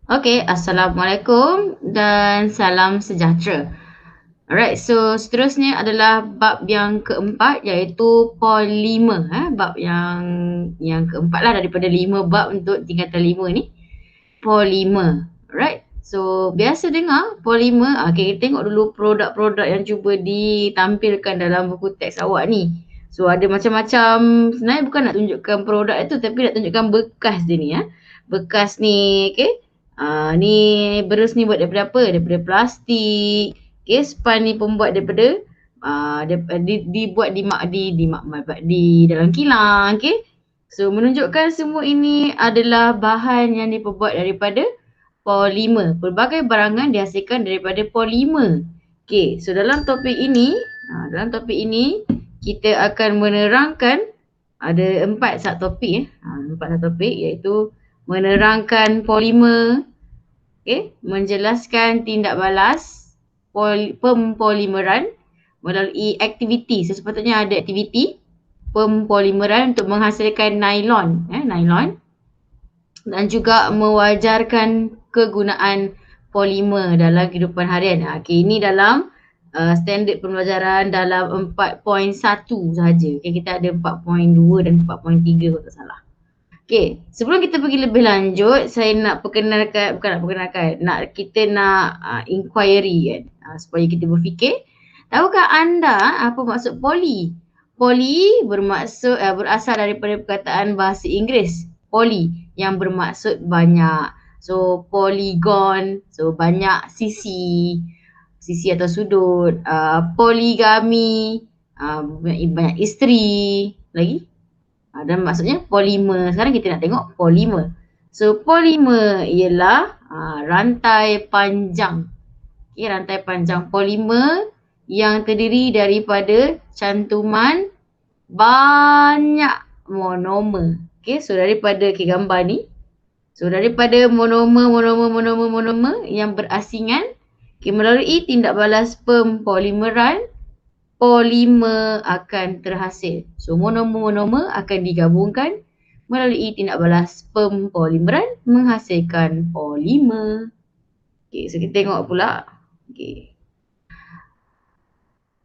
Okay, Assalamualaikum dan salam sejahtera. Alright, so seterusnya adalah bab yang keempat iaitu polimer. Bab yang keempat lah daripada 5 bab untuk tingkatan 5 ni. Polimer. Alright, so biasa dengar polimer. Okay, kita tengok dulu produk-produk yang cuba ditampilkan dalam buku teks awak ni. So ada macam-macam, sebenarnya bukan nak tunjukkan produk itu tapi nak tunjukkan bekas dia ni. Bekas ni, okay. Ni berus ni buat daripada apa? Daripada plastik. Okay, span ni pun buat daripada dibuat di dalam kilang, okay. So menunjukkan semua ini adalah bahan yang diperbuat daripada polimer. Pelbagai barangan dihasilkan daripada polimer. Okay, so dalam topik ini kita akan menerangkan ada 4 subtopik 4 subtopik iaitu menerangkan polimer, okay, menjelaskan tindak balas pempolimeran melalui aktiviti. So sepatutnya ada aktiviti pempolimeran untuk menghasilkan nylon, nylon, dan juga mewajarkan kegunaan polimer dalam kehidupan harian. Okay, ini dalam standard pembelajaran dalam 4.1 sahaja. Okay, kita ada 4.2 dan 4.3 kalau tak salah. Okay, sebelum kita pergi lebih lanjut, saya nak kita nak inquiry kan, supaya kita berfikir. Tahukah anda apa maksud poli? Poli berasal daripada perkataan bahasa Inggeris. Poli yang bermaksud banyak. So polygon, so banyak sisi atau sudut. Poligami, banyak isteri lagi. Dan maksudnya polimer. Sekarang kita nak tengok polimer. So polimer ialah rantai panjang. Okay, rantai panjang polimer yang terdiri daripada cantuman banyak monomer. Okay, so daripada gambar ni. So daripada monomer yang berasingan, okay, melalui tindak balas pempolimeran, polimer akan terhasil. So monomer akan digabungkan melalui tindak balas pempolimeran menghasilkan polimer. Okay, so kita tengok pula.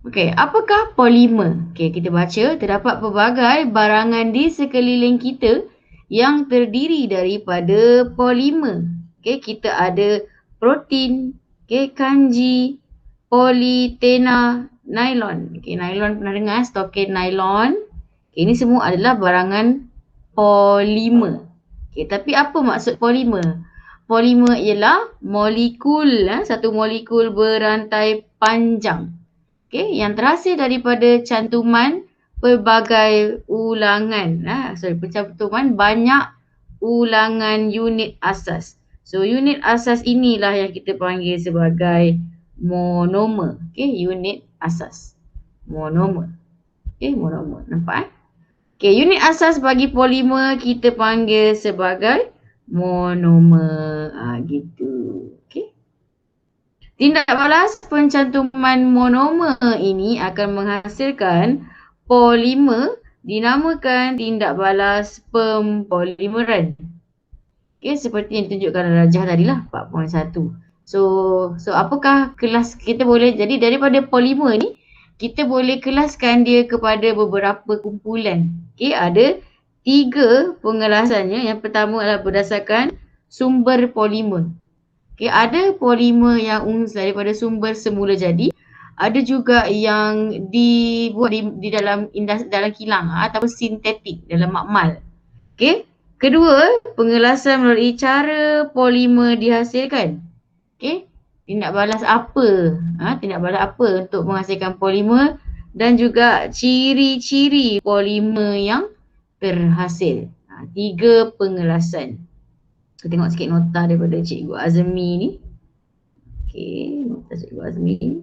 Okay, apakah polimer? Okay, kita baca. Terdapat pelbagai barangan di sekeliling kita yang terdiri daripada polimer. Okay, kita ada protein, okay, kanji, politena, nylon. Okay, nylon pernah dengar, stokin nylon. Okay, ini semua adalah barangan polimer. Okay, tapi apa maksud polimer? Polimer ialah molekul, satu molekul berantai panjang. Okay, yang terhasil daripada cantuman pelbagai ulangan. Cantuman banyak ulangan unit asas. So unit asas inilah yang kita panggil sebagai monomer. Okay, unit asas. Monomer. Okay, monomer. Nampak? Okay, unit asas bagi polimer kita panggil sebagai monomer. Gitu. Okay. Tindak balas pencantuman monomer ini akan menghasilkan polimer dinamakan tindak balas pempolimeran. Okay, seperti yang ditunjukkan dalam rajah tadilah 4.1. So apakah kelas kita boleh, jadi daripada polimer ni kita boleh kelaskan dia kepada beberapa kumpulan. Okay, ada 3 pengelasannya. Yang pertama adalah berdasarkan sumber polimer. Okay, ada polimer yang daripada sumber semula jadi. Ada juga yang dibuat di dalam kilang ataupun sintetik dalam makmal. Okay. Kedua, pengelasan melalui cara polimer dihasilkan. Okay. Tindak balas apa? Tindak balas apa untuk menghasilkan polimer dan juga ciri-ciri polimer yang terhasil. 3 pengelasan. Kita tengok sikit nota daripada Cikgu Azmi ni. Okay, nota Cikgu Azmi ni.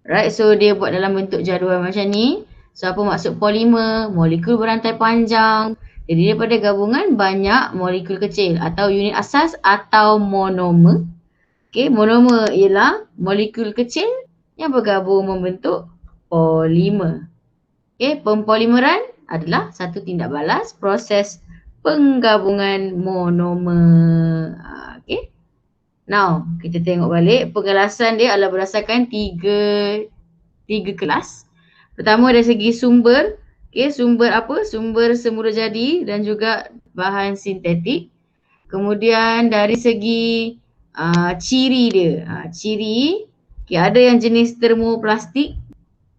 Right, so dia buat dalam bentuk jadual macam ni. So apa maksud polimer? Molekul berantai panjang. Jadi daripada gabungan banyak molekul kecil atau unit asas atau monomer. Okay, monomer ialah molekul kecil yang bergabung membentuk polimer. Okay, pempolimeran adalah satu tindak balas proses penggabungan monomer. Okay. Now, kita tengok balik. Pengelasan dia adalah berdasarkan tiga kelas. Pertama dari segi sumber. Okay, sumber apa? Sumber semula jadi dan juga bahan sintetik. Kemudian dari segi ciri dia. Ciri, okay, ada yang jenis termoplastik.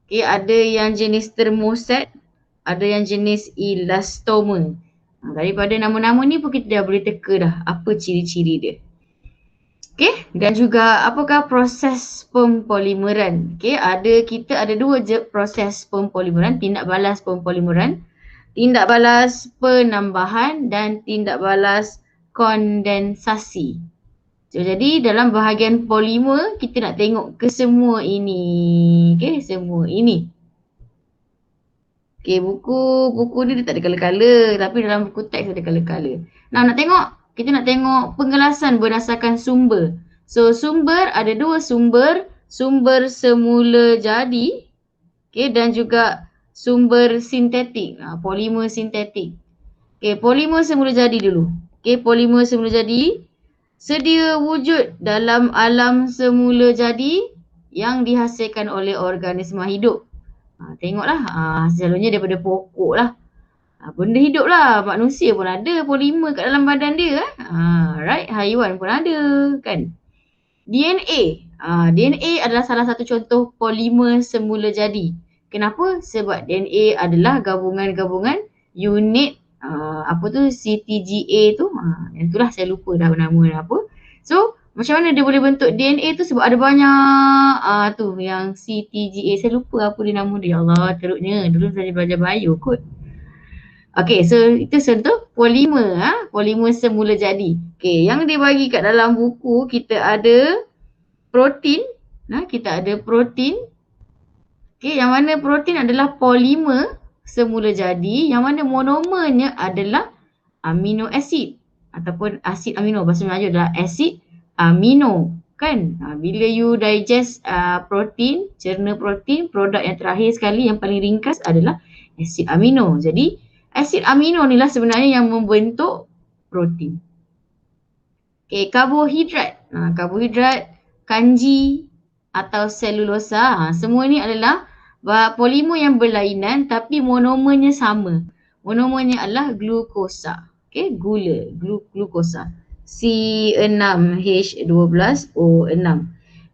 Okay, ada yang jenis termoset. Ada yang jenis elastomer. Daripada nama-nama ni pun kita dah boleh teka dah apa ciri-ciri dia. Okay, dan juga apakah proses pempolimeran. Okay, kita ada dua je proses pempolimeran, tindak balas pempolimeran, tindak balas penambahan dan tindak balas kondensasi. So, jadi dalam bahagian polimer kita nak tengok ke semua ini. Okay, semua ini. Okay, buku ni dia tak ada color-color tapi dalam buku teks ada color-color. Nah, kita nak tengok pengelasan berdasarkan sumber. So, sumber ada dua sumber. Sumber semula jadi, okay, dan juga sumber sintetik, polimer sintetik. Okay, polimer semula jadi dulu. Okay, polimer semula jadi sedia wujud dalam alam semula jadi yang dihasilkan oleh organisma hidup. Tengoklah, selalunya daripada pokok lah. Benda hidup lah, manusia pun ada polimer kat dalam badan dia. Right, haiwan pun ada kan. DNA, DNA adalah salah satu contoh polimer semula jadi. Kenapa? Sebab DNA adalah gabungan-gabungan unit apa tu CTGA tu. Yang itulah saya lupa dah nama apa. So, macam mana dia boleh bentuk DNA tu sebab ada banyak tu yang CTGA. Saya lupa apa dia nama dia. Allah teruknya. Dulu saya belajar bio kot. Okay, so itu contoh polimer. Polimer semula jadi. Okay, yang dia bagi kat dalam buku kita ada protein. Kita ada protein. Okay, yang mana protein adalah polimer semula jadi. Yang mana monomernya adalah amino acid ataupun asid amino. Bahasa Melayu adalah asid amino. Kan? Bila you digest protein, cerna protein, produk yang terakhir sekali yang paling ringkas adalah asid amino. Jadi, asid amino ni lah sebenarnya yang membentuk protein. Okay, karbohidrat. Karbohidrat, kanji atau selulosa. Semua ni adalah polimer yang berlainan tapi monomernya sama. Monomernya adalah glukosa. Okay, gula, glukosa. C6H12O6.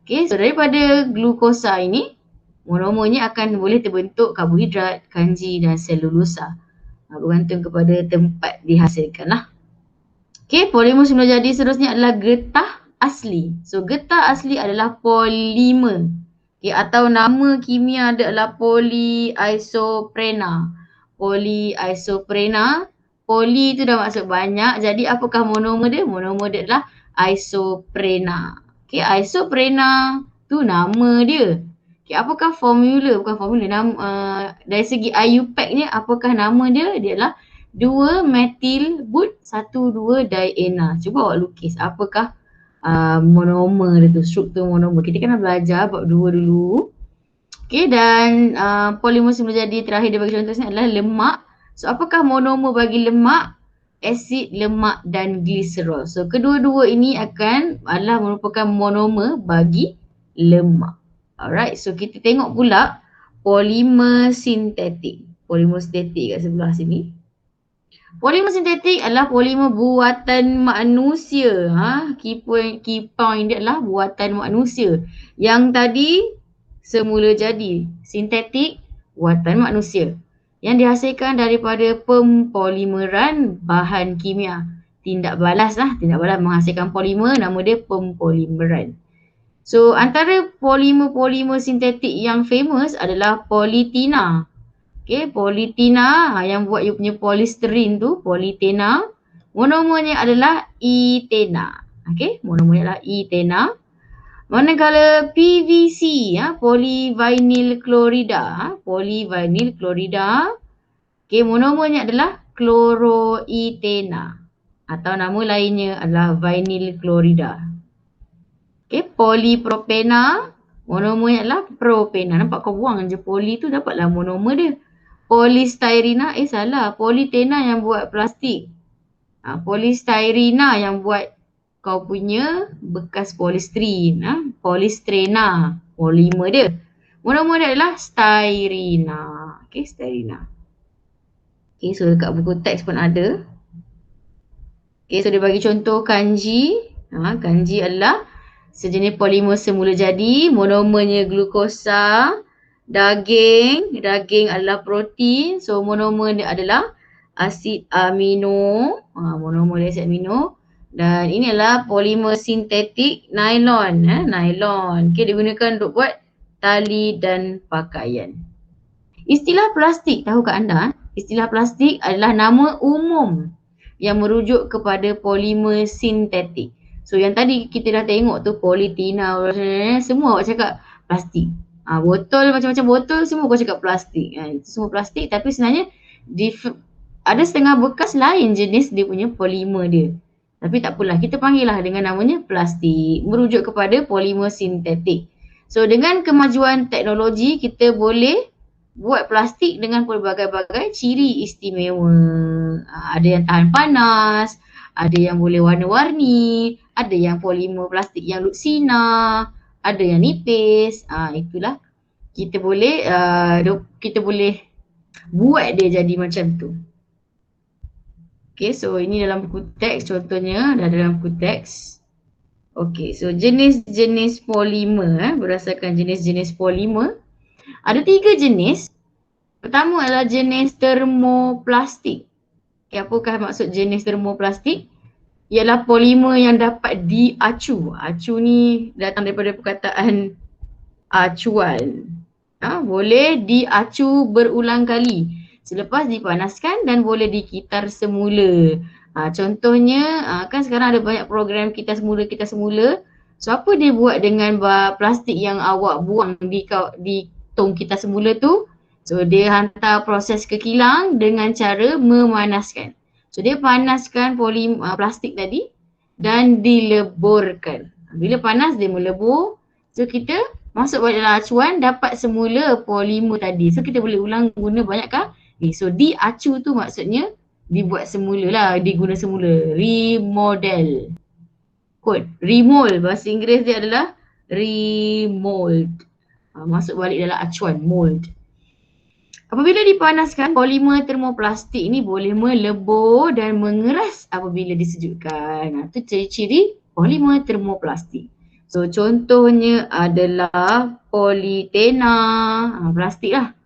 Okay, so daripada glukosa ini, monomernya akan boleh terbentuk karbohidrat, kanji dan selulosa. Bergantung kepada tempat dihasilkan lah. Okay, polimer semula jadi seterusnya adalah getah asli. So, getah asli adalah polimer. Okay, atau nama kimia dia adalah polyisoprena. Polyisoprena. Poli tu dah maksud banyak. Jadi, apakah monomer dia? Monomer dia adalah isoprena. Okay, isoprena tu nama dia. Okay, apakah formula? Bukan formula. Dari segi IUPAC ni, apakah nama dia? Dia adalah 2-metil but 1,2-diena. Cuba awak lukis. Apakah monomer dia tu? Struktur monomer. Kita kena belajar bab 2 dulu. Okay, dan polimer semula jadi terakhir dia bagi contohnya adalah lemak. So, apakah monomer bagi lemak? Asid, lemak dan gliserol. So, kedua-dua ini adalah merupakan monomer bagi lemak. Alright, so kita tengok pula polimer sintetik. Polimer sintetik kat sebelah sini. Polimer sintetik adalah polimer buatan manusia. Key point dia adalah buatan manusia. Yang tadi semula jadi. Sintetik, buatan manusia. Yang dihasilkan daripada pempolimeran bahan kimia. Tindak balas menghasilkan polimer, nama dia pempolimeran. So, antara polimer-polimer sintetik yang famous adalah politina. Okay, politina yang buat you punya polystyrene tu, politena. Monomernya adalah etena. Okay, monomernya adalah etena. Manakala PVC, polyvinyl chlorida. Polyvinyl chlorida. Okay, monomernya adalah chloroetena. Atau nama lainnya adalah vinyl chlorida. Okay, polypropena. Monomernya adalah propena. Nampak kau buang je poli tu dapatlah monomer dia. Polystyrena, salah. Polytena yang buat plastik. Polystyrena yang buat kau punya bekas polistrin. Polystrena, polimer dia. Monomer dia adalah styrena. Okay, styrena. Okay, so dekat buku teks pun ada. Okay, so dia bagi contoh kanji. Kanji adalah sejenis polimer semula jadi, monomernya glukosa. Daging adalah protein. So monomer dia adalah asid amino. Monomer dia asid amino. Dan ini adalah polimer sintetik nylon. Nylon. Okay, digunakan untuk buat tali dan pakaian. Istilah plastik, tahukah anda? Istilah plastik adalah nama umum yang merujuk kepada polimer sintetik. So yang tadi kita dah tengok tu politina, semua awak cakap plastik. Botol, macam-macam botol semua kau cakap plastik. Itu semua plastik, tapi sebenarnya ada setengah bekas lain jenis dia punya polimer dia. Tapi tak apalah, kita panggil lah dengan namanya plastik, merujuk kepada polimer sintetik. So dengan kemajuan teknologi, kita boleh buat plastik dengan pelbagai-bagai ciri istimewa. Ada yang tahan panas, ada yang boleh warna-warni, ada yang polimer plastik yang luksina, ada yang nipis. Itulah kita boleh buat dia jadi macam tu. Okay, so ini dalam buku teks contohnya, dah dalam buku teks. Okay, so jenis-jenis polimer, berdasarkan jenis-jenis polimer. Ada 3 jenis. Pertama adalah jenis termoplastik. Okay, apakah maksud jenis termoplastik? Ialah polimer yang dapat diacu. Acu ni datang daripada perkataan acuan. Boleh diacu berulang kali selepas dipanaskan dan boleh dikitar semula. Contohnya kan sekarang ada banyak program kitar semula. So apa dia buat dengan plastik yang awak buang di tong kitar semula tu? So dia hantar proses ke kilang dengan cara memanaskan. So dia panaskan plastik tadi dan dileburkan. Bila panas dia melebur. So kita masuk balik dalam acuan, dapat semula polimer tadi. So kita boleh ulang guna banyak kali. So diacu tu maksudnya dibuat semula lah, diguna semula. Remodel. Remold, bahasa Inggeris dia adalah remold. Masuk balik dalam acuan, mold. Apabila dipanaskan, polimer termoplastik ni boleh melebur dan mengeras apabila disejukkan. Itu ciri-ciri polimer termoplastik. So contohnya adalah politena, plastik lah.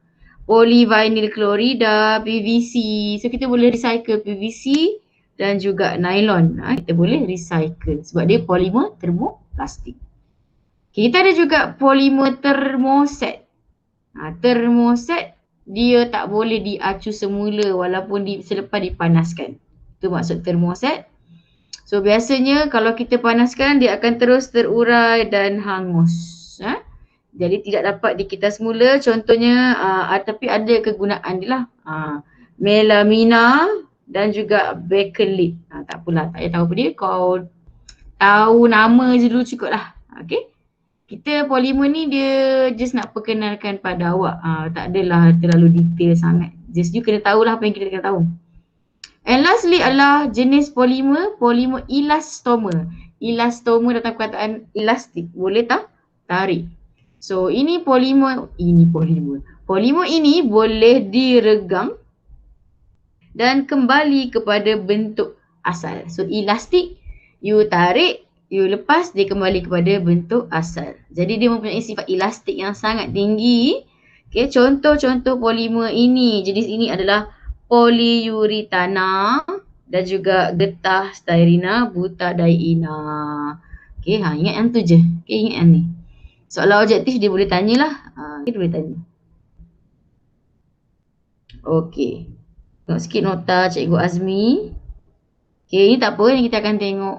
Polyvinyl chlorida, PVC. So kita boleh recycle PVC dan juga nylon. Kita boleh recycle sebab dia polimer termoplastik. Kita ada juga polimer termoset. Termoset dia tak boleh diacu semula walaupun selepas dipanaskan. Itu maksud termoset. So biasanya kalau kita panaskan dia akan terus terurai dan hangus. Jadi tidak dapat dikitar semula. Contohnya tapi ada kegunaan dia lah. Melamina dan juga bakelite. Tak apalah, tak payah tahu apa dia. Kau tahu nama je dulu cukup lah. Okay. Kita polimer ni dia just nak perkenalkan pada awak. Tak adalah terlalu detail sangat. Just you kena tahulah apa yang kita kena tahu. And lastly adalah jenis polimer elastomer. Elastomer datang perkataan elastik. Boleh tak? Tarik. So ini polimer. Polimer ini boleh diregang dan kembali kepada bentuk asal. So elastik, you tarik, you lepas, dia kembali kepada bentuk asal. Jadi dia mempunyai sifat elastik yang sangat tinggi. Okay, contoh-contoh polimer ini, jenis ini adalah polyuretana dan juga getah styrena, butadiena. Okay, ingat yang tu je. Okay, ingat yang ni. Soalan objektif dia boleh tanyalah. Dia boleh tanya. Okay. Tengok sikit nota Cikgu Azmi. Okay, ni tak apa. Ni kita akan tengok.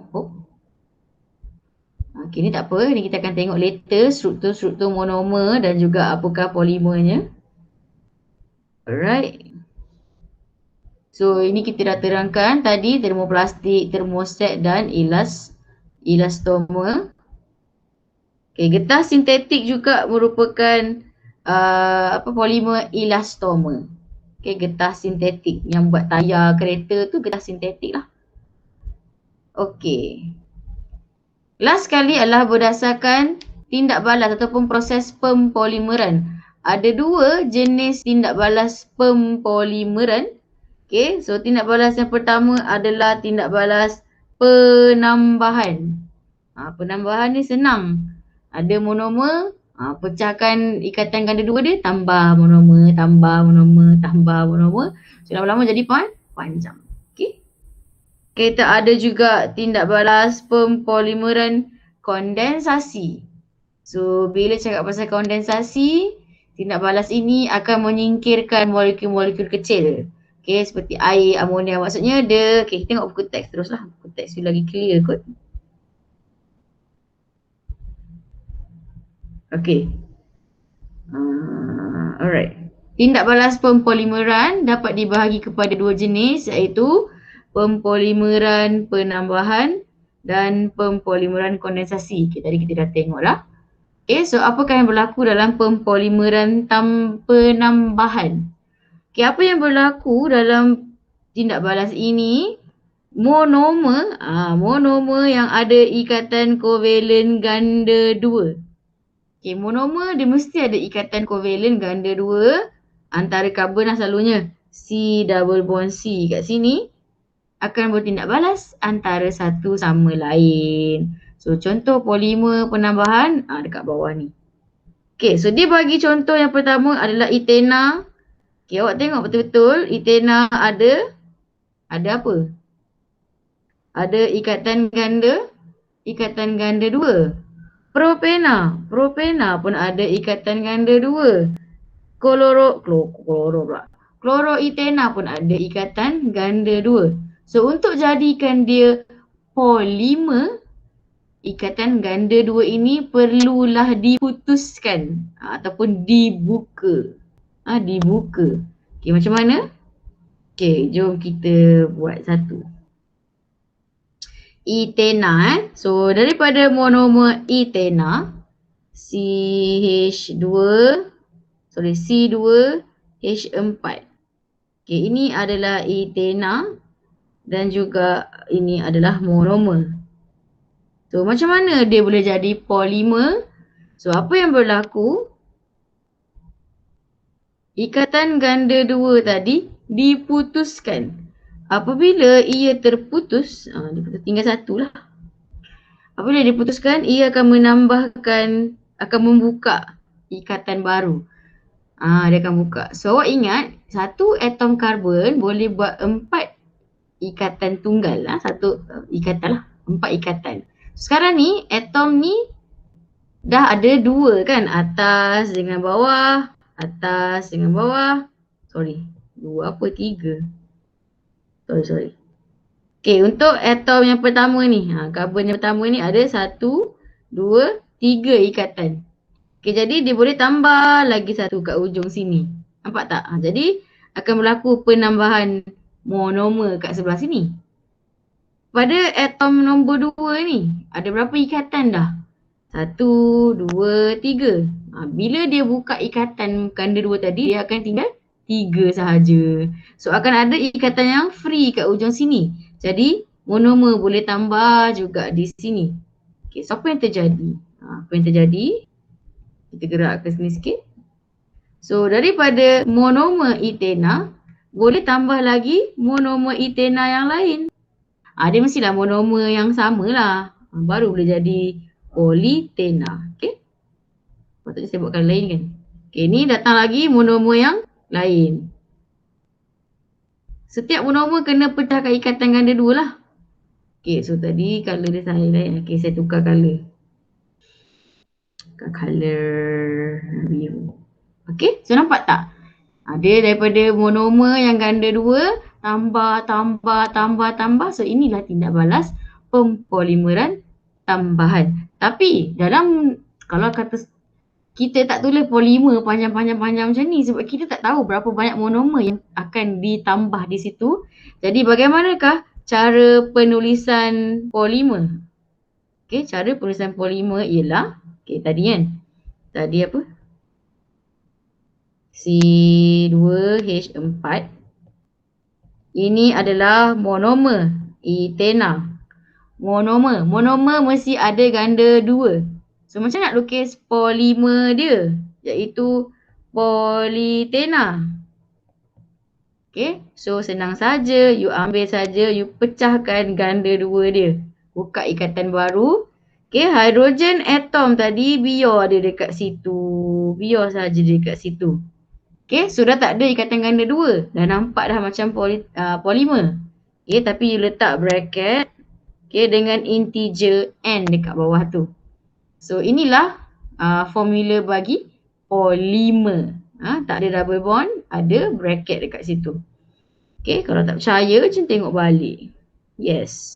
Okay, ni tak apa. Ni kita akan tengok later struktur-struktur monomer dan juga apakah polimernya. Alright. So, ini kita dah terangkan tadi termoplastik, termoset dan elastomer. Okay, getah sintetik juga merupakan polimer elastomer. Okay, getah sintetik yang buat tayar kereta tu getah sintetik lah. Okey. Last sekali adalah berdasarkan tindak balas ataupun proses pempolimeran. Ada dua jenis tindak balas pempolimeran. Okay, so tindak balas yang pertama adalah tindak balas penambahan. Penambahan ni senang. Ada monomer, pecahkan ikatan ganda dua dia, tambah monomer, tambah monomer, tambah monomer. So lama-lama jadi panjang. Okay. Kita ada juga tindak balas pempolimeran kondensasi. So bila cakap pasal kondensasi, tindak balas ini akan menyingkirkan molekul-molekul kecil. Okay, seperti air, amonia. Maksudnya dia, okay, tengok buku teks teruslah. Buku teks tu lagi clear kot. Okay. Alright. Tindak balas pempolimeran dapat dibahagi kepada dua jenis, iaitu pempolimeran penambahan dan pempolimeran kondensasi. Okay, tadi kita dah tengok lah. Okay, so apakah yang berlaku dalam pempolimeran penambahan? Okay, apa yang berlaku dalam tindak balas ini? Monomer yang ada ikatan kovalen ganda 2. Okay, monomer dia mesti ada ikatan kovalen ganda 2 antara karbon lah selalunya. C double bond C kat sini akan bertindak balas antara satu sama lain. So contoh polimer penambahan dekat bawah ni. Okay, so dia bagi contoh yang pertama adalah etena. Okay, awak tengok betul-betul etena ada apa? Ada ikatan ganda 2. Propena pun ada ikatan ganda 2. Kloroetena pun ada ikatan ganda 2. So untuk jadikan dia polimer, ikatan ganda 2 ini perlulah diputuskan ataupun dibuka. Dibuka. Okay, macam mana? Okay, jom kita buat satu. Etena. So daripada monomer etena, C2H4. Okay, ini adalah etena dan juga ini adalah monomer. So macam mana dia boleh jadi polimer? So apa yang berlaku? Ikatan ganda 2 tadi diputuskan. Apabila ia terputus, tinggal satu lah. Apabila diputuskan, ia akan akan membuka ikatan baru. Dia akan buka. So awak ingat, satu atom karbon boleh buat 4 ikatan tunggal lah. Satu ikatan lah, 4 ikatan. Sekarang ni, atom ni dah ada 2 kan, atas dengan bawah, atas dengan bawah. Sorry, 2 apa 3? Sorry. Okay, untuk atom yang pertama ni, karbon yang pertama ni ada 1, 2, 3 ikatan. Okay, jadi dia boleh tambah lagi satu kat ujung sini. Nampak tak? Jadi akan berlaku penambahan monomer kat sebelah sini. Pada atom nombor 2 ni, ada berapa ikatan dah? 1, 2, 3. Bila dia buka ikatan ganda 2 tadi, dia akan tinggal 3 sahaja. So akan ada ikatan yang free kat ujung sini. Jadi monomer boleh tambah juga di sini. Okay, so apa yang terjadi? Apa yang terjadi? Kita gerak ke sini sikit. So daripada monomer etena, boleh tambah lagi monomer etena yang lain. Dia mestilah monomer yang sama lah. Baru boleh jadi politena. Okay. Patutnya saya buatkan lain kan. Okay, ni datang lagi monomer yang lain. Setiap monomer kena pecahkan ikatan ganda 2 lah. Okay, so tadi colour dia lain. Okay, saya tukar colour. Colour biru. Okay, so nampak tak? Dia daripada monomer yang ganda 2, tambah. So inilah tindak balas pempolimeran tambahan. Tapi kalau kata kita tak tulis polimer panjang macam ni sebab kita tak tahu berapa banyak monomer yang akan ditambah di situ. Jadi bagaimanakah cara penulisan polimer? Okay, cara penulisan polimer ialah, tadi kan? Tadi apa? C2H4. Ini adalah monomer etena. monomer. Monomer mesti ada ganda 2. So macam nak lukis polimer dia, iaitu politena. Okay, so senang saja, you ambil saja, you pecahkan ganda 2 dia. Buka ikatan baru. Okay, hidrogen atom tadi biar dia dekat situ. Biar saja dia dekat situ. Okay, sudah tak ada ikatan ganda 2. Dah nampak dah macam polimer. Okay, tapi you letak bracket. Okay, dengan integer n dekat bawah tu. So inilah formula bagi polimer. Tak ada double bond, ada bracket dekat situ. Okay, kalau tak percaya macam tengok balik. Yes.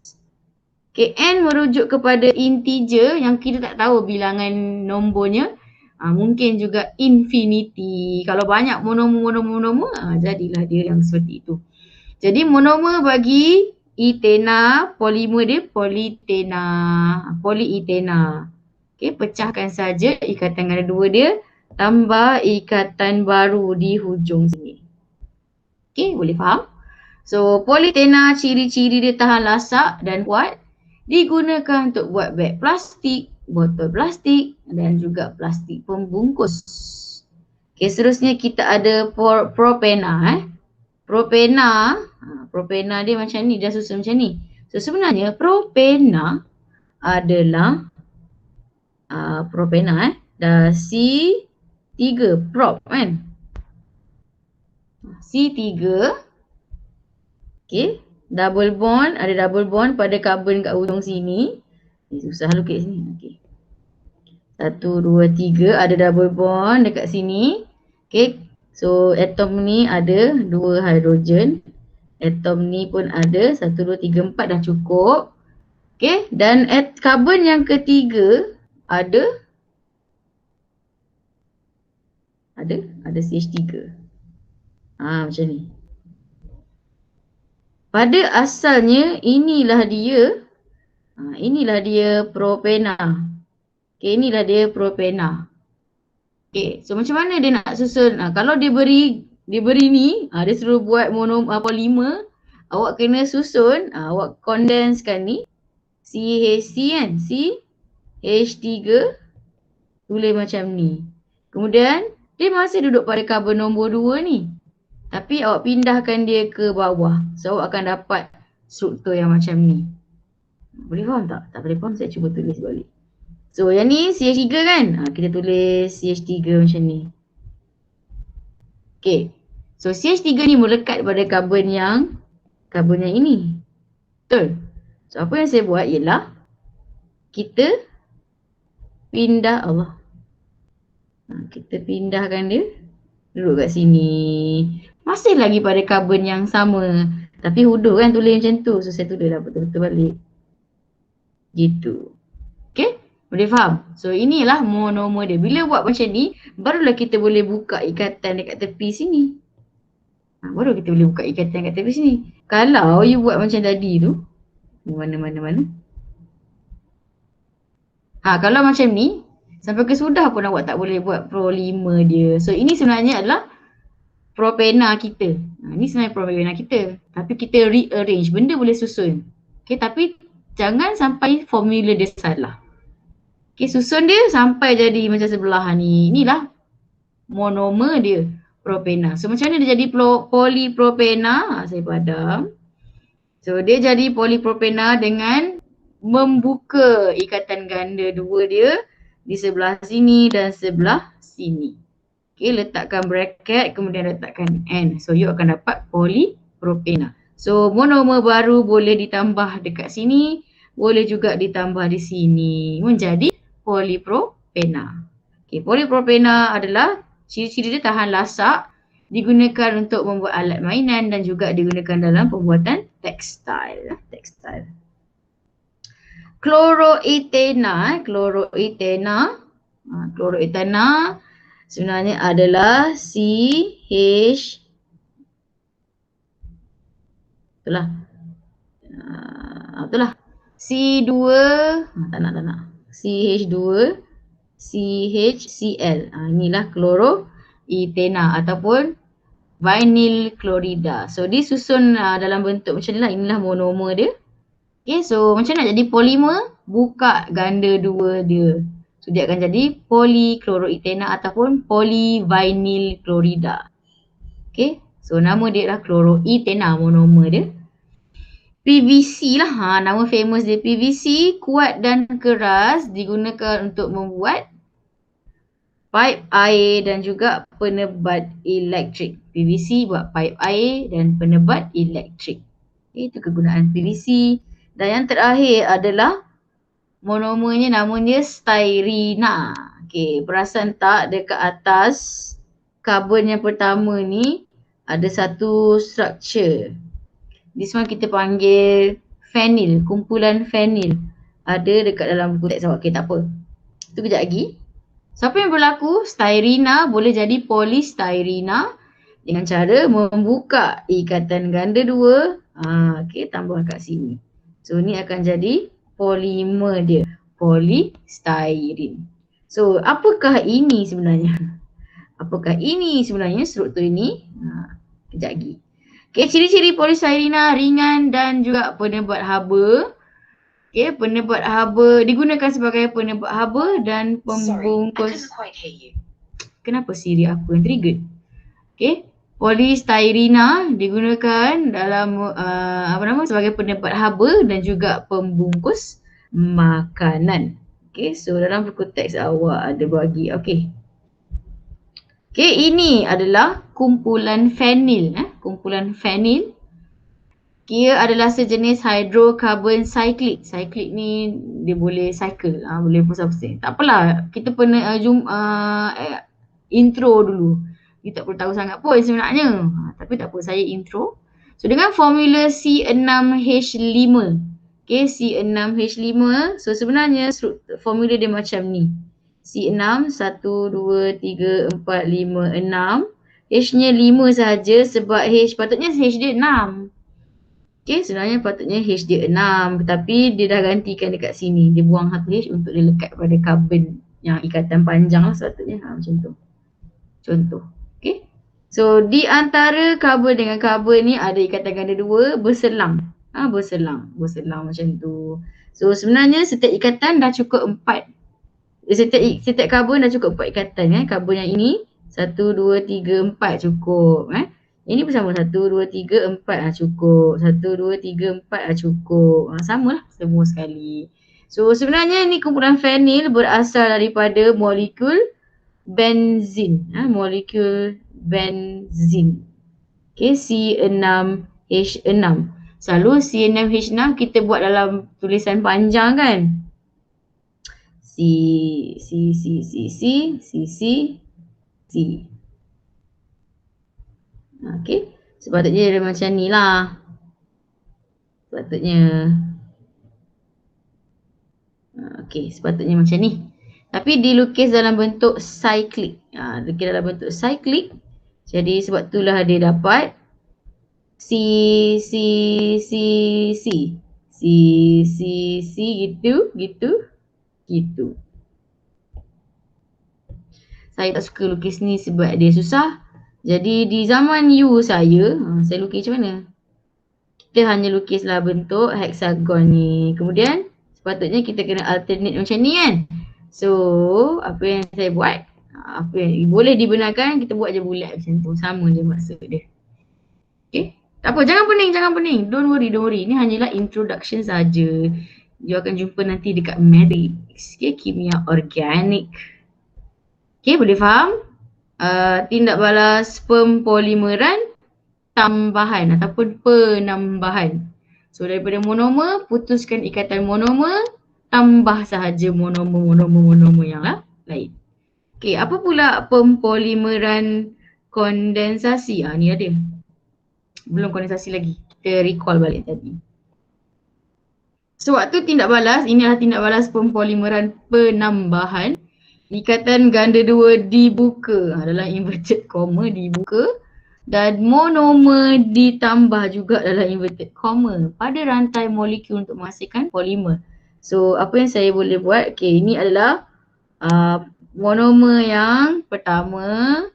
Okay, n merujuk kepada integer yang kita tak tahu bilangan nombornya. Mungkin juga infinity. Kalau banyak monomer, jadilah dia yang seperti itu. Jadi monomer bagi etena, polimer dia politena, polietena. Okay, pecahkan saja ikatan ganda 2 dia, tambah ikatan baru di hujung sini. Okay, boleh faham? So politena ciri-ciri dia tahan lasak dan kuat, digunakan untuk buat beg plastik, botol plastik dan juga plastik pembungkus. Okay, seterusnya kita ada propena. Propena dia macam ni, dia susun macam ni. So sebenarnya propena adalah propena dah C3 prop kan. C3. Okay, double bond, ada double bond pada carbon kat hujung sini. Susah lukis ni. Okay. 1, 2, 3 ada double bond dekat sini. Okay, so atom ni ada 2 hidrogen. Atom ni pun ada 1, 2, 3, 4 dah cukup. Okay, dan carbon yang ketiga ada CH3. Macam ni. Pada asalnya inilah dia propena. Okay, inilah dia propena. Okay, so macam mana dia nak susun? Kalau dia beri ni, dia suruh buat polimer, awak kena susun, awak kondenskan ni CH3 kan, CH3 tulis macam ni. Kemudian dia masih duduk pada carbon nombor 2 ni. Tapi awak pindahkan dia ke bawah. So awak akan dapat struktur yang macam ni. Boleh faham tak? Tak boleh faham, saya cuba tulis balik. So yang ni CH3 kan? Kita tulis CH3 macam ni. Okay. So CH3 ni melekat pada carbon yang ini. Betul? So apa yang saya buat ialah kita pindah kita pindahkan dia duduk kat sini. Masih lagi pada carbon yang sama. Tapi hudur kan tulis macam tu. So saya tulis lah betul-betul balik. Gitu. Okay? Boleh faham? So inilah monomer dia. Bila buat macam ni, barulah kita boleh buka ikatan dekat tepi sini. Baru kita boleh buka ikatan dekat tepi sini. Kalau you buat macam tadi tu, mana. Kalau macam ni, sampai ke sudah pun awak tak boleh buat polimer dia. So ini sebenarnya adalah propena kita. Ini sebenarnya propena kita. Tapi kita rearrange, benda boleh susun. Okay, tapi jangan sampai formula dia salah. Okay, susun dia sampai jadi macam sebelah ni. Inilah monomer dia, propena. So macam mana dia jadi polipropena? Saya padam. So dia jadi polipropena dengan membuka ikatan ganda 2 dia di sebelah sini dan sebelah sini. Okay, letakkan bracket, kemudian letakkan N. So you akan dapat polipropena. So monomer baru boleh ditambah dekat sini, boleh juga ditambah di sini. Menjadi polipropena. Okay, polipropena adalah ciri-ciri dia tahan lasak, digunakan untuk membuat alat mainan dan juga digunakan dalam pembuatan tekstil. Chloroethena sebenarnya adalah CH C2 tak nak CH2 CHCl. Inilah chloroethena ataupun vinyl chlorida. So disusun dalam bentuk macam ni lah. Inilah monomer dia. Okay, so macam nak jadi polimer, buka ganda 2 dia. So dia akan jadi polychloroethena ataupun polyvinyl chlorida. Okay, so nama dia adalah chloroethena monomer dia. PVC lah, nama famous dia PVC, kuat dan keras, digunakan untuk membuat pipe air dan juga penebat elektrik. PVC buat pipe air dan penebat elektrik. Okay, itu kegunaan PVC. Dan yang terakhir adalah monomernya, namanya styrena. Okay, perasan tak dekat atas karbon yang pertama ni ada satu structure. This one kita panggil phenyl, kumpulan phenyl. Ada dekat dalam buku teks awak. Okay, tak apa. Itu kejap lagi. So apa yang berlaku? Styrena boleh jadi polystyrena dengan cara membuka ikatan ganda 2. Okay, tambah kat sini. So ni akan jadi polimer dia, polystyrene. So apakah ini sebenarnya? Apakah ini sebenarnya struktur ini? Kejap lagi. Okay, ciri-ciri polystyrena ringan dan juga penebat haba. Okay, penebat haba digunakan sebagai penebat haba dan pembungkus. Kenapa Siri aku yang triggered? Okay, polystyrena digunakan dalam sebagai penebat haba dan juga pembungkus makanan. Okay, so dalam buku teks awak ada bagi. Okay. Okay, ini adalah kumpulan phenyl. Kumpulan phenyl. Ia adalah sejenis hydrocarbon cyclic. Cyclic ni dia boleh cycle, boleh pusing-pusing. Tak apalah, kita pernah intro dulu. Kita tak perlu tahu sangat pun sebenarnya. Tapi tak apa, saya intro. So dengan formula C6H5. Okay, C6H5. So sebenarnya formula dia macam ni. C6, 1, 2, 3, 4, 5, 6. H-nya 5 sahaja sebab H, patutnya H dia 6. Okay, sebenarnya patutnya H dia 6. Tapi dia dah gantikan dekat sini. Dia buang satu H untuk dia lekat pada karbon yang ikatan panjang lah sepatutnya. Macam tu. Contoh. Okay. So di antara karbon dengan karbon ni ada ikatan ganda 2 berselang. Berselang macam tu. So sebenarnya setiap ikatan dah cukup 4. Setiap karbon dah cukup 4 ikatan. Karbon yang ini 1, 2, 3, 4 cukup. Ini pun sama, 1, 2, 3, 4 cukup. 1, 2, 3, 4 cukup. Sama lah semua sekali. So sebenarnya ni kumpulan phenyl berasal daripada molekul benzin. Molekul benzin. Okay, C6H6. Selalu C6H6 kita buat dalam tulisan panjang kan. C. Okay, sepatutnya dia macam ni lah. Sepatutnya. Okay, sepatutnya macam ni. Tapi dilukis dalam bentuk cyclic. Dilukis dalam bentuk cyclic. Jadi sebab itulah dia dapat C gitu. Saya tak suka lukis ni sebab dia susah. Jadi di zaman saya lukis macam mana? Kita hanya lukislah bentuk hexagon ni. Kemudian sepatutnya kita kena alternate macam ni kan. So apa yang saya buat, apa yang boleh dibenarkan, kita buat je bulat macam tu. Sama je maksud dia. Okay. Tak apa, jangan pening. Don't worry. Ini hanyalah introduction saja. You akan jumpa nanti dekat Matrix. Okay, kimia organik. Okay, boleh faham? Tindak balas pempolimeran tambahan ataupun penambahan. So daripada monomer, putuskan ikatan monomer, tambah sahaja monomer yang lain. Okay, apa pula pempolimeran kondensasi? Ni ada. Belum kondensasi lagi. Kita recall balik tadi. So waktu tindak balas, ini adalah tindak balas pempolimeran penambahan. Ikatan ganda 2 dibuka, dalam inverted comma dibuka, dan monomer ditambah juga dalam inverted comma pada rantai molekul untuk menghasilkan polimer. So apa yang saya boleh buat, okay, ini adalah monomer yang pertama,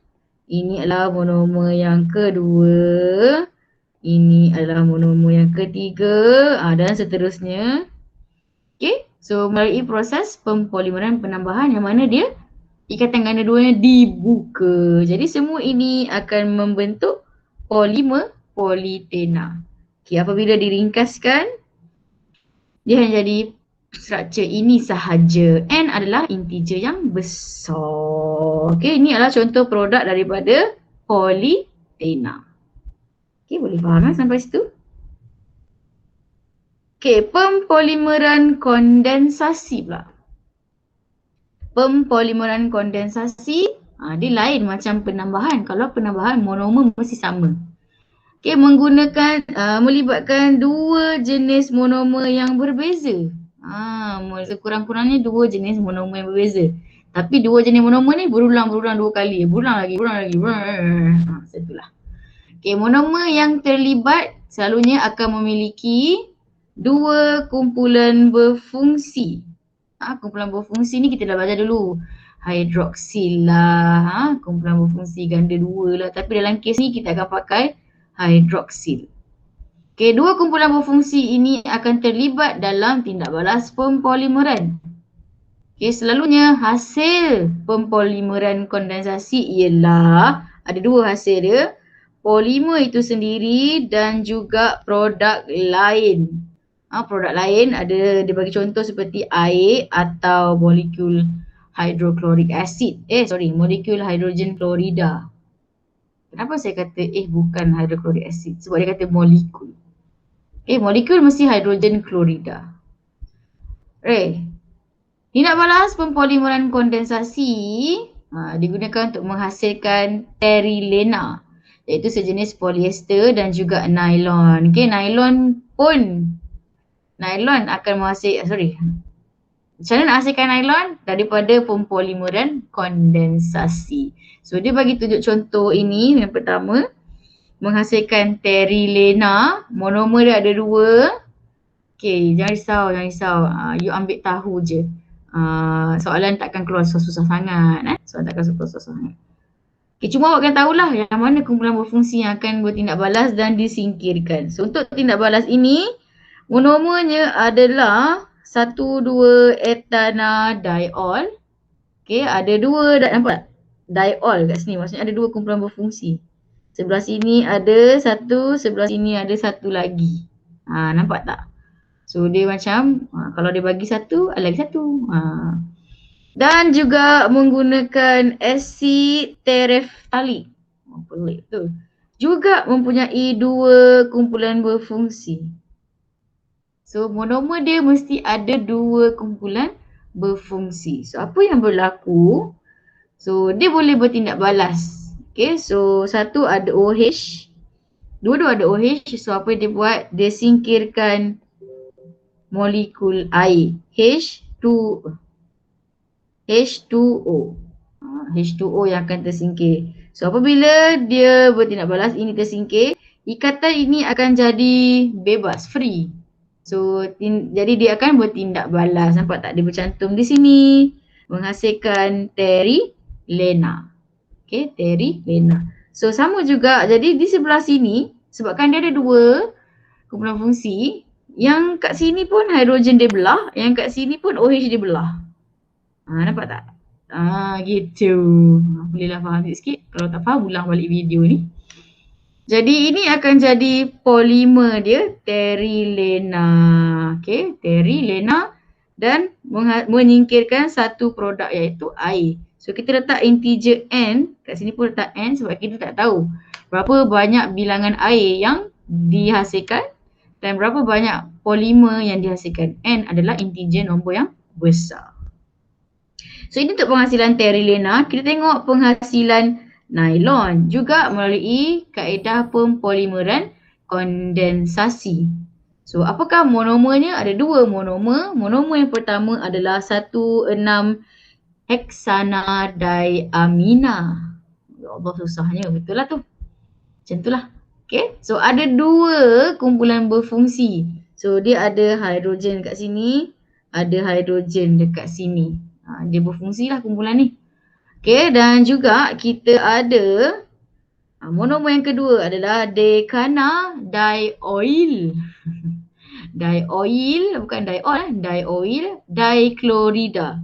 ini adalah monomer yang kedua, Ini adalah monomer yang ketiga dan seterusnya. Okay, so melalui proses pempolimeran penambahan yang mana dia ikatan ganda duanya dibuka. Jadi semua ini akan membentuk polimer politena. Okay, apabila diringkaskan, dia hanya jadi struktur ini sahaja. N adalah integer yang besar. Okay, ini adalah contoh produk daripada politena. Okay, boleh faham sampai situ? Okay, pempolimeran kondensasi pula. Pempolimeran kondensasi dia lain macam penambahan. Kalau penambahan monomer mesti sama. Okay, menggunakan melibatkan dua jenis monomer yang berbeza. Sekurang-kurangnya dua jenis monomer yang berbeza. Tapi dua jenis monomer ni berulang dua kali. Berulang lagi. Itulah. Okay, monomer yang terlibat selalunya akan memiliki dua kumpulan berfungsi. Kumpulan berfungsi ni kita dah belajar dulu. Hidroksil lah, kumpulan berfungsi ganda dua lah. Tapi dalam kes ni kita akan pakai hidroksil. Okay, dua kumpulan berfungsi ini akan terlibat dalam tindak balas pempolimeran. Okay, selalunya hasil pempolimeran kondensasi ialah ada dua hasil dia. Polimer itu sendiri dan juga produk lain. Produk lain ada dia bagi contoh seperti air atau molekul hidroklorik acid. Molekul hidrogen klorida. Kenapa saya kata bukan hidroklorik acid? Sebab dia kata molekul. Molekul mesti hidrogen klorida. Tindak balas pempolimeran kondensasi digunakan untuk menghasilkan terilena, iaitu sejenis polyester dan juga nylon. Nylon akan macam mana nak hasilkan nylon? Daripada pempolimeran kondensasi. So dia bagi tunjuk contoh ini yang pertama, menghasilkan terilena, monomer dia ada dua. Okay, jangan risau. You ambil tahu je. Soalan takkan keluar susah-susah sangat. Okay, cuma awak kena tahulah yang mana kumpulan berfungsi yang akan bertindak balas dan disingkirkan. So untuk tindak balas ini, monomernya adalah 1,2 etanadiol. Okay, ada dua, nampak? Diol kat sini, maksudnya ada dua kumpulan berfungsi. Sebelah sini ada satu, sebelah sini ada satu lagi. Nampak tak? So dia macam kalau dia bagi satu, ada lagi satu. Dan juga menggunakan asid tereftalik. Pelik tu. Juga mempunyai dua kumpulan berfungsi. So monomer dia mesti ada dua kumpulan berfungsi. So apa yang berlaku? So dia boleh bertindak balas. Okay, so satu ada OH. Dua-dua ada OH. So apa dia buat? Dia singkirkan molekul air. H2O. H2O yang akan tersingkir. So apabila dia bertindak balas, ini tersingkir, ikatan ini akan jadi bebas, free. So jadi dia akan bertindak balas. Nampak tak? Dia bercantum di sini. Menghasilkan terilena. Okay, terilena. So sama juga, jadi di sebelah sini, sebabkan dia ada dua kumpulan fungsi, yang kat sini pun hidrogen dia belah, yang kat sini pun OH dia belah. Nampak tak? Gitu. Bolehlah faham sikit. Kalau tak faham, ulang balik video ni. Jadi ini akan jadi polimer dia, terilena. Okay, terilena dan menyingkirkan satu produk iaitu air. So kita letak integer N, kat sini pun letak N sebab kita tak tahu berapa banyak bilangan air yang dihasilkan dan berapa banyak polimer yang dihasilkan. N adalah integer nombor yang besar. So ini untuk penghasilan terilena. Kita tengok penghasilan nylon juga melalui kaedah pempolimeran kondensasi. So apakah monomernya? Ada dua monomer. Monomer yang pertama adalah 1,6-heksanadiamina. Ya Allah, susahnya, betul lah tu. Macam itulah. Okay, so ada dua kumpulan berfungsi. So dia ada hidrogen kat sini, ada hidrogen dekat sini. Dia berfungsi lah kumpulan ni. Okay, dan juga kita ada Monomer yang kedua adalah decana-dioil. Dioil, bukan diol, dioil, dichlorida.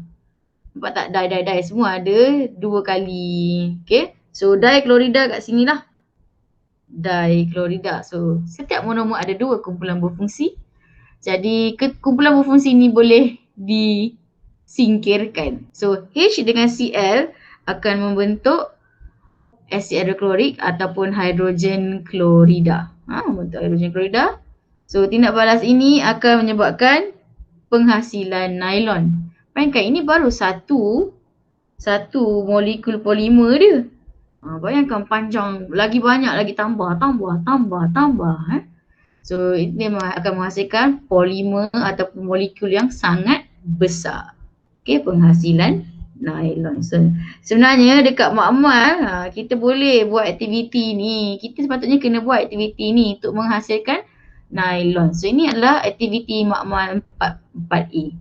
Nampak tak? Di semua ada 2 kali. Okay. So dichlorida kat sini lah. Dichlorida. So setiap monomer ada 2 kumpulan berfungsi. Jadi kumpulan berfungsi ni boleh disingkirkan. So H dengan Cl akan membentuk asid hidroklorik ataupun hidrogen klorida. Membentuk hidrogen klorida. So tindak balas ini akan menyebabkan penghasilan nylon. Bayangkan ini baru satu molekul polimer dia. Bayangkan panjang, lagi banyak lagi tambah. So ini akan menghasilkan polimer ataupun molekul yang sangat besar. Okay, penghasilan nylon. So, sebenarnya dekat makmal kita boleh buat aktiviti ni. Kita sepatutnya kena buat aktiviti ni untuk menghasilkan nylon. So ini adalah aktiviti makmal 4A.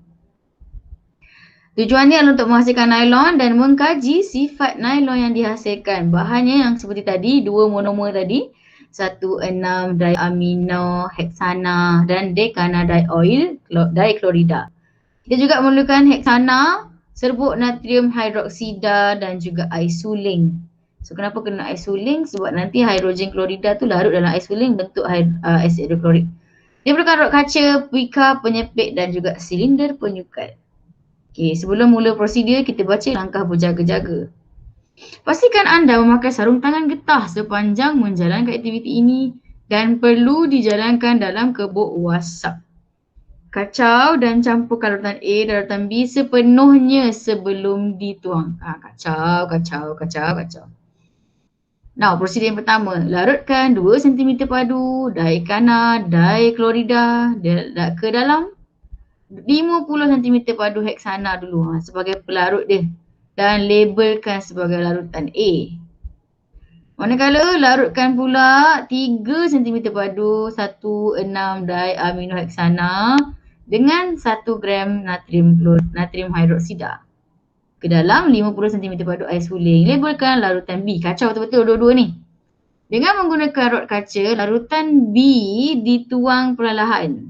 Tujuannya adalah untuk menghasilkan nylon dan mengkaji sifat nylon yang dihasilkan. Bahannya yang seperti tadi, 2 monomer tadi, 1,6-diaminoheksana dan decana-dioil dichlorida. Kita juga memerlukan heksana, serbuk natrium hidroksida dan juga isoling. So kenapa kena isoling? Sebab nanti hidrogen klorida tu larut dalam isoling bentuk asid hidroklorik. Dia perlukan rod kaca, pika, penyepit dan juga silinder penyukat. Okay, sebelum mula prosedur kita baca langkah berjaga-jaga. Pastikan anda memakai sarung tangan getah sepanjang menjalankan aktiviti ini dan perlu dijalankan dalam kebuk wasap. Kacau dan campurkan larutan A dan larutan B sepenuhnya sebelum dituang. Kacau. Now, prosedur yang pertama, larutkan 2 cm padu dicana dichlorida ke dalam 50 cm padu heksana dulu sebagai pelarut dia dan labelkan sebagai larutan A. Manakala larutkan pula 3 cm padu 1,6-diaminoheksana dengan 1 gram natrium hidroksida ke dalam 50 cm padu air suling. Labelkan larutan B. Kacau betul-betul dua-dua ni. Dengan menggunakan rod kaca, larutan B dituang perlahan.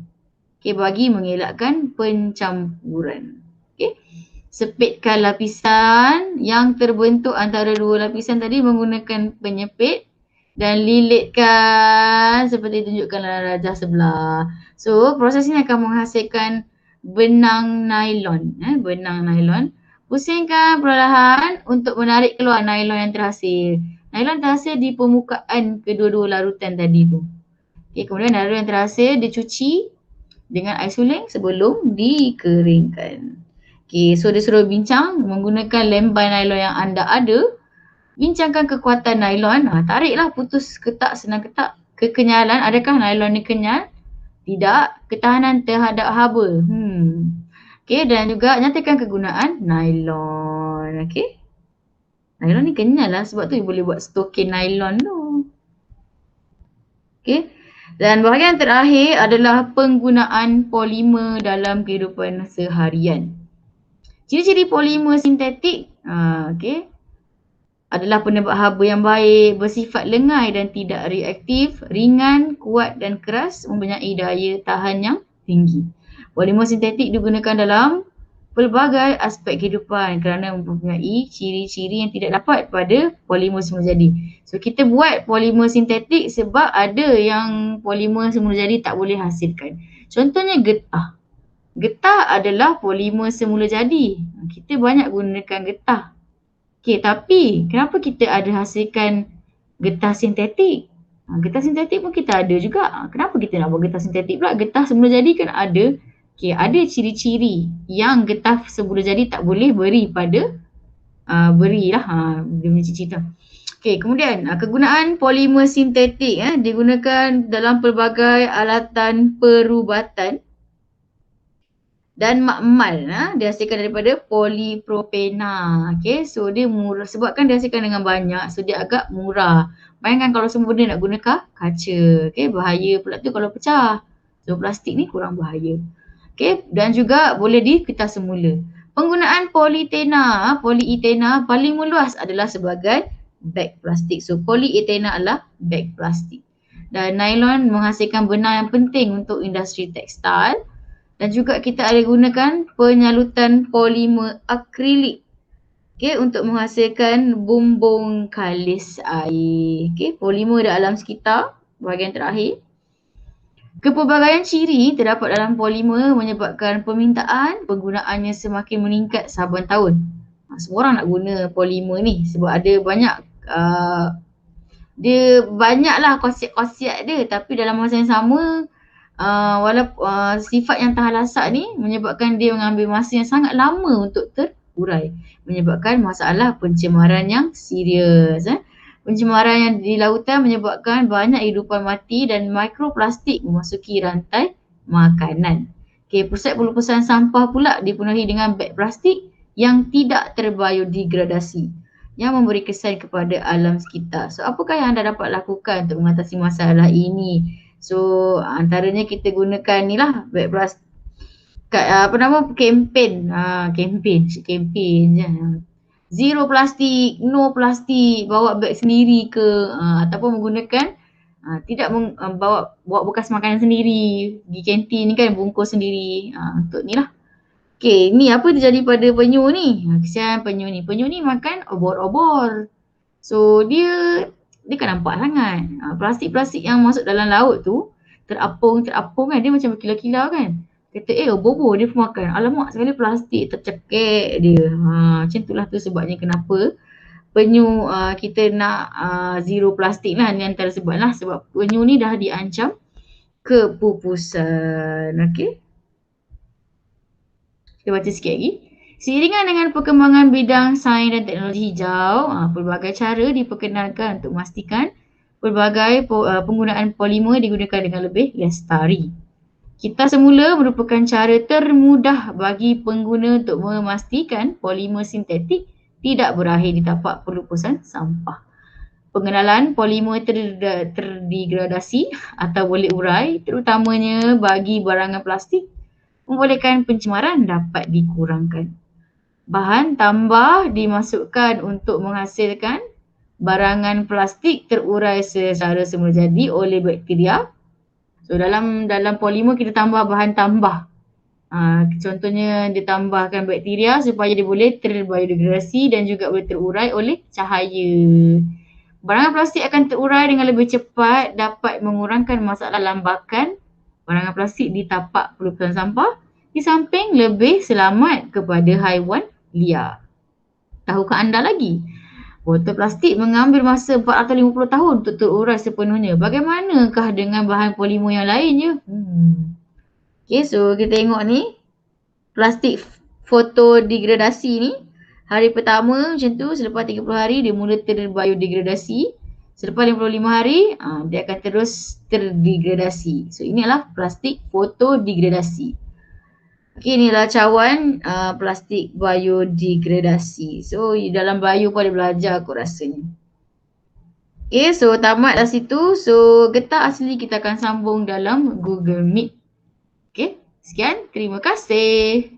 Okay, bagi mengelakkan pencampuran. Okay. Sepitkan lapisan yang terbentuk antara 2 lapisan tadi menggunakan penyepit dan lilitkan seperti tunjukkan dalam rajah sebelah. So, proses ini akan menghasilkan benang nylon. Benang nylon. Pusingkan perlahan untuk menarik keluar nylon yang terhasil. Nylon terhasil di permukaan kedua-dua larutan tadi tu. Okay, kemudian nylon yang terhasil dicuci dengan air suling sebelum dikeringkan. Okay, so dia suruh bincang menggunakan lembar nylon yang anda ada. Bincangkan kekuatan nylon. Tariklah putus ketak, senang ketak. Kekenyalan, adakah nylon ni kenyal? Tidak. Ketahanan terhadap haba. Okay, dan juga nyatakan kegunaan nylon. Okay. Nylon ni kenyal lah sebab tu boleh buat stokin nylon tu. Okay. Dan bahagian terakhir adalah penggunaan polimer dalam kehidupan seharian. Ciri-ciri polimer sintetik adalah penebak haba yang baik, bersifat lengai dan tidak reaktif, ringan, kuat dan keras, mempunyai daya tahan yang tinggi. Polimer sintetik digunakan dalam pelbagai aspek kehidupan kerana mempunyai ciri-ciri yang tidak dapat pada polimer semula jadi. So kita buat polimer sintetik sebab ada yang polimer semula jadi tak boleh hasilkan. Contohnya getah. Getah adalah polimer semula jadi. Kita banyak gunakan getah. Okay, tapi kenapa kita ada hasilkan getah sintetik? Getah sintetik pun kita ada juga. Kenapa kita nak buat getah sintetik pula? Getah semula jadi kan ada. Okay, ada ciri-ciri yang getah semula jadi tak boleh beri pada berilah dia punya ciri-ciri tu. Okay, kemudian kegunaan polimer sintetik digunakan dalam pelbagai alatan perubatan dan makmal dihasilkan daripada polipropena. Okay, so dia murah sebabkan dihasilkan dengan banyak, so dia agak murah. Bayangkan kalau semua benda nak guna kaca. Okay, bahaya pula tu kalau pecah. So plastik ni kurang bahaya. Okay, dan juga boleh dipecah semula. Penggunaan polietena paling meluas adalah sebagai beg plastik. So polyethena adalah beg plastik. Dan nylon menghasilkan benang yang penting untuk industri tekstil. Dan juga kita ada gunakan penyalutan polimer akrilik, untuk menghasilkan bumbung kalis air. Polimer di alam sekitar, bahagian terakhir. Kepelbagaian ciri terdapat dalam polimer menyebabkan permintaan penggunaannya semakin meningkat saban tahun. Semua orang nak guna polimer ni sebab ada banyak dia banyaklah khasiat-khasiat dia, tapi dalam masa yang sama walaupun sifat yang tahan lasak ni menyebabkan dia mengambil masa yang sangat lama untuk terurai, menyebabkan masalah pencemaran yang serius. Pencemaran yang di lautan menyebabkan banyak hidupan mati dan mikroplastik memasuki rantai makanan. Pusat pelupusan sampah pula dipenuhi dengan beg plastik yang tidak terbiodegradasi yang memberi kesan kepada alam sekitar. So apakah yang anda dapat lakukan untuk mengatasi masalah ini? So antaranya kita gunakan ni lah beg plastik, kempen je. Zero plastik, no plastik, bawa beg sendiri ke ataupun menggunakan tidak bawa bekas makanan sendiri, pergi kantin ni kan bungkus sendiri, untuk ni lah. Ni apa terjadi pada penyu ni? Kesian penyu ni. Penyu ni makan obor-obor. So dia kan nampak sangat. Plastik-plastik yang masuk dalam laut tu terapung kan, dia macam berkilau-kilau kan. Kata obor-obor dia pun makan. Alamak sekali plastik tercekik dia. Macam itulah tu sebabnya kenapa penyu kita nak zero plastik lah. Ni antara sebab lah, sebab penyu ni dah diancam kepupusan. Kita baca sikit lagi. Seiringan dengan perkembangan bidang sains dan teknologi hijau, pelbagai cara diperkenalkan untuk memastikan pelbagai penggunaan polimer digunakan dengan lebih lestari. Kita semula merupakan cara termudah bagi pengguna untuk memastikan polimer sintetik tidak berakhir di tapak pelupusan sampah. Pengenalan polimer terdegradasi atau boleh urai, terutamanya bagi barangan plastik, membolehkan pencemaran dapat dikurangkan. Bahan tambah dimasukkan untuk menghasilkan barangan plastik terurai secara semula jadi oleh bakteria. So dalam polimer kita tambah bahan tambah. Contohnya ditambahkan bakteria supaya dia boleh terbiodegradasi dan juga boleh terurai oleh cahaya. Barangan plastik akan terurai dengan lebih cepat, dapat mengurangkan masalah lambakan barangan plastik di tapak pelupusan sampah, di samping lebih selamat kepada haiwan liar. Tahukah anda lagi? Botol plastik mengambil masa 450 tahun untuk terurai sepenuhnya. Bagaimanakah dengan bahan polimer yang lainnya? So kita tengok ni plastik fotodegradasi ni. Hari pertama macam tu, selepas 30 hari dia mula terbiodegradasi. Selepas 55 hari dia akan terus terdegradasi. So inilah plastik fotodegradasi. Inilah cawan plastik biodegradasi. So dalam bio pun ada belajar aku rasanya. So tamatlah situ. So getah asli kita akan sambung dalam Google Meet. Sekian. Terima kasih.